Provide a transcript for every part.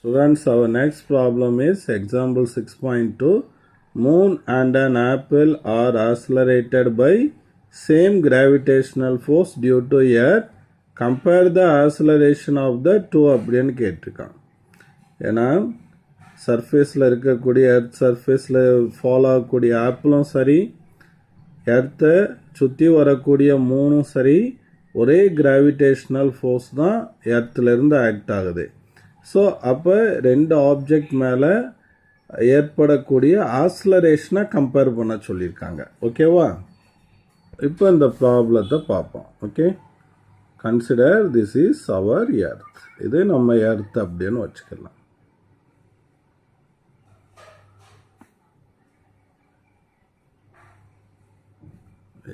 Students, our next problem is example 6.2. Moon and an apple are accelerated by same gravitational force due to Earth. Compare the acceleration of the two அப்படின்னு கேட்டிருக்கான். ஏன்னா சர்ஃபேஸில் இருக்கக்கூடிய earth சர்ஃபேஸில் follow ஆகக்கூடிய ஆப்பிளும் சரி, எர்த்தை சுற்றி வரக்கூடிய மூணும் சரி, ஒரே கிராவிடேஷ்னல் ஃபோர்ஸ் தான் எர்த்துலேருந்து ஆக்ட் ஆகுது. ஸோ அப்போ ரெண்டு ஆப்ஜெக்ட் மேலே ஏற்படக்கூடிய ஆக்ஸலரேஷனை கம்பேர் பண்ண சொல்லியிருக்காங்க. ஓகேவா? இப்போ இந்த ப்ராப்ளத்தை பார்ப்போம். Okay, consider this is our earth. இது நம்ம எர்த் அப்படின்னு வச்சுக்கலாம்.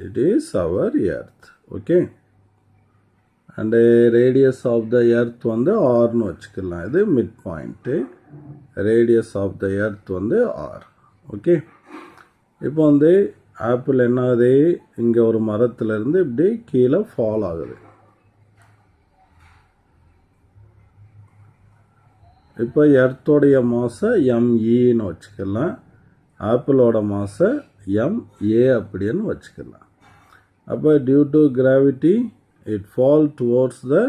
It is our earth. Okay, and radius of the earth வந்து r னு வச்சுக்கலாம். இது mid point. Radius of the earth வந்து r. ஓகே, இப்போ வந்து ஆப்பிள் என்ன ஆகுது, இங்கே ஒரு மரத்துலேருந்து இப்படி கீழே ஃபால் ஆகுது. இப்போ எர்த்தோடைய மாசை mEன்னு வச்சுக்கலாம். ஆப்பிளோட மாசை ma அப்படின்னு வச்சுக்கலாம். அப்போ due to gravity it fall towards the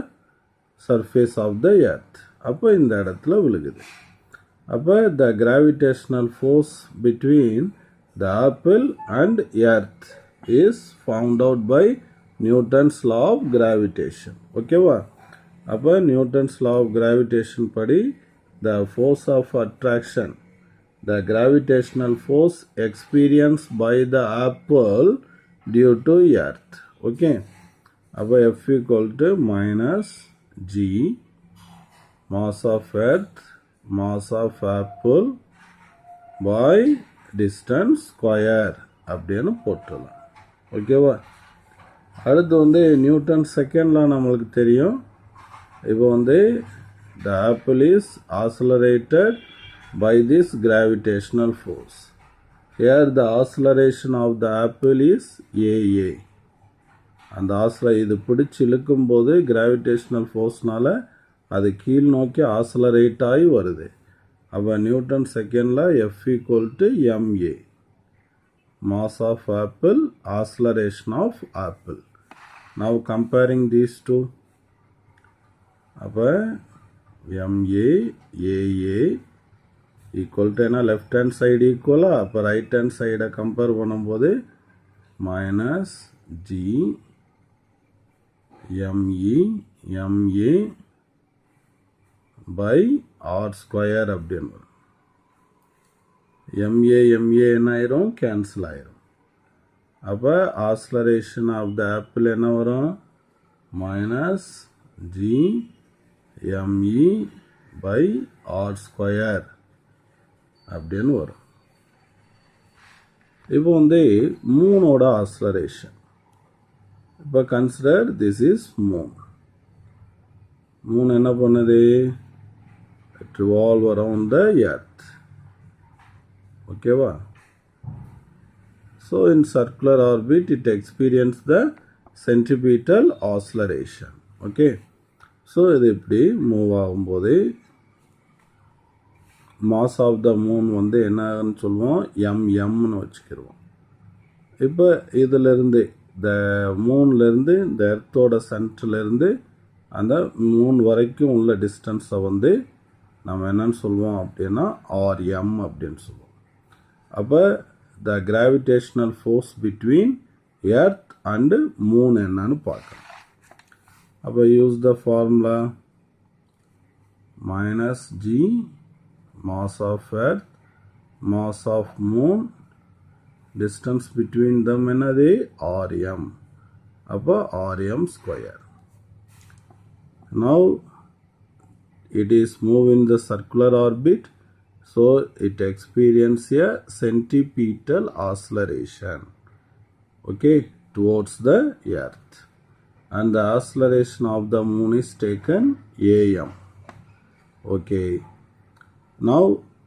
surface of the earth. அப்போ இந்த இடத்துல விழுகுது. அப்போ the gravitational force between the apple and earth is found out by Newton's law of gravitation. ஓகேவா? அப்போ நியூட்டன்ஸ் லா ஆஃப் கிராவிடேஷன் படி the force of attraction, the gravitational force experienced by the apple due to earth. Okay, அப்போ F equal to minus G mass of earth mass of apple by distance square அப்படின்னு போட்டுடலாம். ஓகேவா? அடுத்து வந்து Newton செகண்ட்லாம் நம்மளுக்கு தெரியும். இப்போ வந்து the apple is accelerated by this gravitational force. Here the acceleration of the apple is AA. அந்த இது பிடிச்சி இழுக்கும்போது கிராவிடேஷ்னல் ஃபோர்ஸ்னால அது கீழ் நோக்கி ஆக்ஸலரேட் ஆகி வருது. அப்போ நியூட்டன் செகண்டில் F equal to ma, mass of apple, acceleration of apple. Now comparing these two, அப்போ ma AA ஈக்குவல் டு என்ன, லெஃப்ட் ஹேண்ட் சைடு ஈக்குவலாக, அப்போ ரைட் ஹேண்ட் சைடை கம்பேர் பண்ணும்போது minus G ma by R square அப்படின்னு வரும். ma என்ன ஆயிரும், கேன்சல் ஆயிரும். அப்போ ஆக்ஸலரேஷன் ஆஃப் த ஆப்பிள் என்ன வரும், minus G me by R square அப்படின்னு வரும். இப்போ வந்து மூனோட ஆக்ஸலரேஷன். இப்போ consider this is moon. Moon என்ன பண்ணுது, ரிவால்வ் அரவுண்ட் த எர்த். ஓகேவா? So in circular orbit it experience the centripetal acceleration. Okay, so இது இப்படி மூவ் ஆகும்போது மாஸ் ஆஃப் த மூன் வந்து என்னன்னு சொல்லுவோம், mmன்னு வச்சுக்கிடுவோம். இப்போ இதிலிருந்து இந்த மூன்லேருந்து இந்த எர்த்தோட சென்டர்லேருந்து அந்த மூன் வரைக்கும் உள்ள டிஸ்டன்ஸை வந்து நம்ம என்னன்னு சொல்லுவோம் அப்படின்னா rm அப்படின்னு சொல்லுவோம். அப்போ the gravitational force between earth and moon என்னன்னு பார்க்கலாம். அப்போ use the formula minus g mass of earth mass of moon distance between them என்னது, rm. அப்போ rm square. Now it is moving the circular orbit, so it experience a centripetal acceleration, okay, towards the earth, and the acceleration of the moon is taken am. Okay, now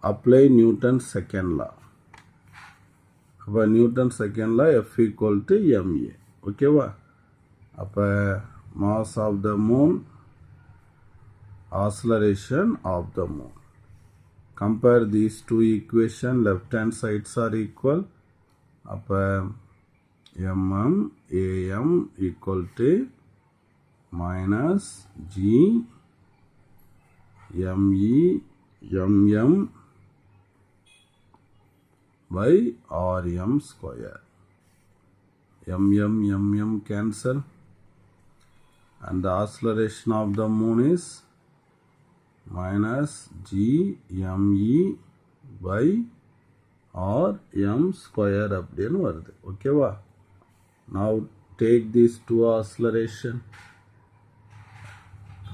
apply Newton's second law. அப்போ Newton second law F equal to ma. ஓகேவா? அப்போ mass of the moon, acceleration of the moon. compare these two equation, left hand sides are equal. அப்போ mm am equal to minus g me mm by rm square. mm cancel, and the acceleration of the moon is minus g me by rm square அப்படின்னு வருது. ஓகேவா? Now take these two acceleration.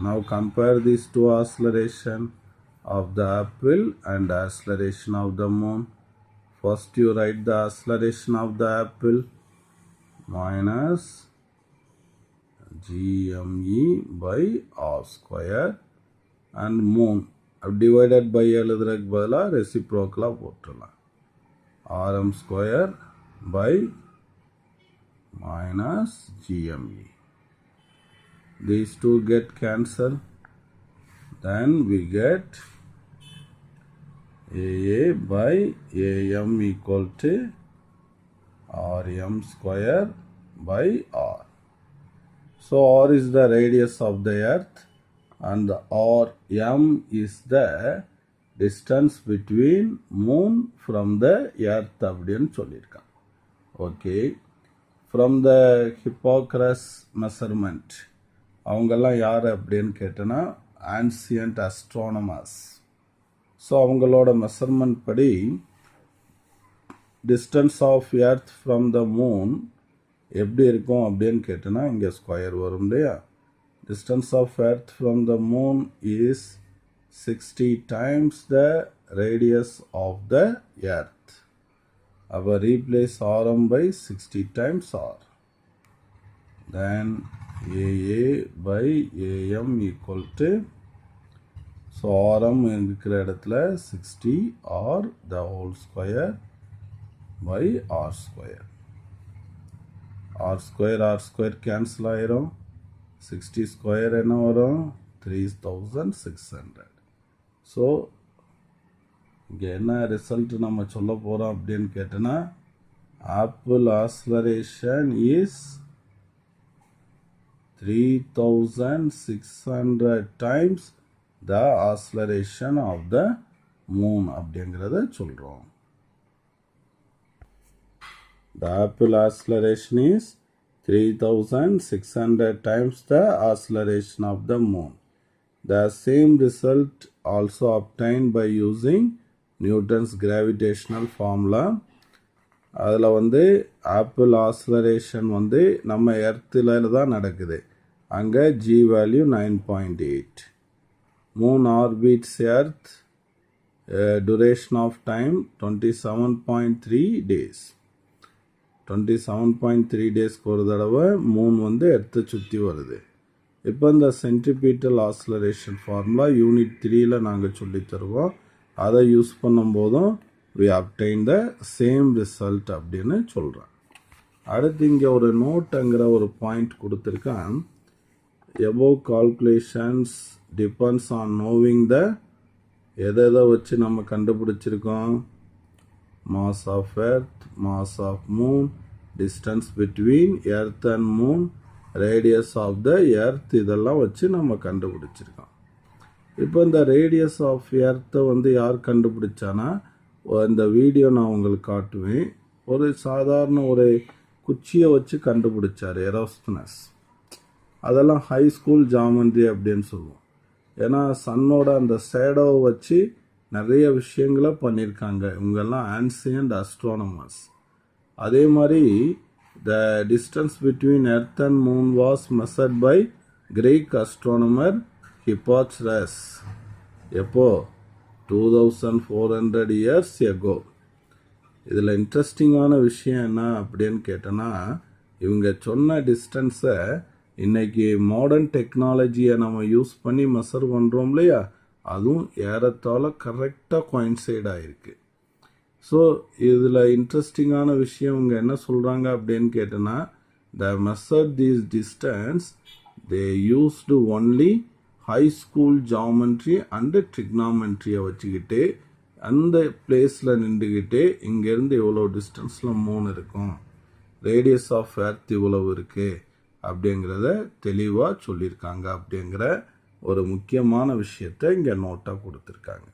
Now compare these two acceleration of the apple and the acceleration of the moon. First you write the acceleration of the apple minus gme by r square and moon divided by எழுதுறதுக்கு பதிலாக ரெசிப்ரோக்கலாக போட்டுடலாம். rm square by minus gme. These two get cancelled. Then we get aa by am equal to rm square by r. So r is the radius of the earth and rm is the distance between moon from the earth அப்படின்னு சொல்லியிருக்கான். Okay, from the Hippocrates measurement, அவங்கெல்லாம் யார் அப்படின்னு கேட்டனா ancient astronomers. So அவங்களோட measurement படி distance of earth from the moon எப்படி இருக்கும் அப்படின்னு கேட்டோன்னா இங்கே ஸ்கொயர் வரும் இல்லையா. Distance of earth from the moon is 60 times the radius of the earth. அப்போ replace rm by 60 times r. Then aa by am equal to, so rm இருக்கிற இடத்துல 60 r the whole square by r square. r square cancel ஆயிரும். 60 square என்ன வரும்? 3600. So இங்கே என்ன result நம்ம சொல்ல போகிறோம் அப்படின்னு கேட்டோன்னா, apple acceleration is 3600 times the acceleration of the moon அப்படிங்கிறத சொல்கிறோம். The apple acceleration is 3600 times the acceleration of the moon. The same result also obtained by using Newton's gravitational formula. அதில் வந்து ஆப்பிள் ஆக்ஸலரேஷன் வந்து நம்ம எர்த்தில் தான் நடக்குது. அங்கே G value 9.8. Moon orbits earth, duration of time 27.3 days. 27.3 டேஸ்க்கு ஒரு தடவை மூன் வந்து எர்த்தை சுற்றி வருது. இப்போ இந்த சென்ட்ரிபீட்டல் ஆக்ஸலரேஷன் ஃபார்முலா யூனிட் 3ல் நாங்கள் சொல்லித்தருவோம். அதை யூஸ் பண்ணும்போதும் we obtain the same result அப்படின்னு சொல்கிறேன். அடுத்து இங்கே ஒரு நோட்டுங்கிற ஒரு பாயிண்ட் கொடுத்துருக்கேன். above calculations depends on knowing the எதை வச்சு நம்ம கண்டுபிடிச்சிருக்கோம். mass of earth, mass of moon, distance between earth and moon, radius of the earth, இதெல்லாம் வச்சு நம்ம கண்டுபிடிச்சிருக்கோம். இப்போ இந்த ரேடியஸ் ஆஃப் எர்த்தை வந்து யார் கண்டுபிடிச்சானா, இந்த வீடியோ நான் உங்களுக்கு காட்டுவேன். ஒரு சாதாரண ஒரு குச்சியை வச்சு கண்டுபிடிச்சார் எரோஸ்தனஸ். அதெல்லாம் ஹை ஸ்கூல் ஜாமெண்ட்ரி அப்படின்னு சொல்லுவோம். ஏன்னா சன்னோட அந்த ஷேடோவை வச்சு நிறைய விஷயங்களை பண்ணியிருக்காங்க. இவங்கெல்லாம் ஆன்சியன்ட் அஸ்ட்ரானமர்ஸ். அதே மாதிரி the distance between earth and moon was measured by Greek astronomer Hipparchus. எப்போ? 2400 years ago. இதில் இன்ட்ரெஸ்டிங்கான விஷயம் என்ன அப்படின்னு கேட்டோன்னா, இவங்க சொன்ன டிஸ்டன்ஸை இன்னைக்கு மாடர்ன் டெக்னாலஜியை நம்ம யூஸ் பண்ணி மெஷர் பண்ணுறோம் இல்லையா, அதுவும் ஏறத்தாழ கரெக்டாக கோயின்சைட் ஆகிருக்கு. ஸோ இதில் இன்ட்ரெஸ்டிங்கான விஷயம் இவங்க என்ன சொல்கிறாங்க அப்படின்னு கேட்டோன்னா, to measure these distance they used only high school geometry and ட்ரிக்னாமெண்ட்ரியை வச்சுக்கிட்டு அந்த பிளேஸில் நின்றுக்கிட்டே இங்கேருந்து எவ்வளோ டிஸ்டன்ஸில் மூன் இருக்கும், ரேடியஸ் ஆஃப் எர்த் இவ்வளவு இருக்குது அப்படிங்கிறத தெளிவாக சொல்லியிருக்காங்க அப்படிங்கிற ஒரு முக்கியமான விஷயத்தை இங்கே நோட்டாக கொடுத்துருக்காங்க.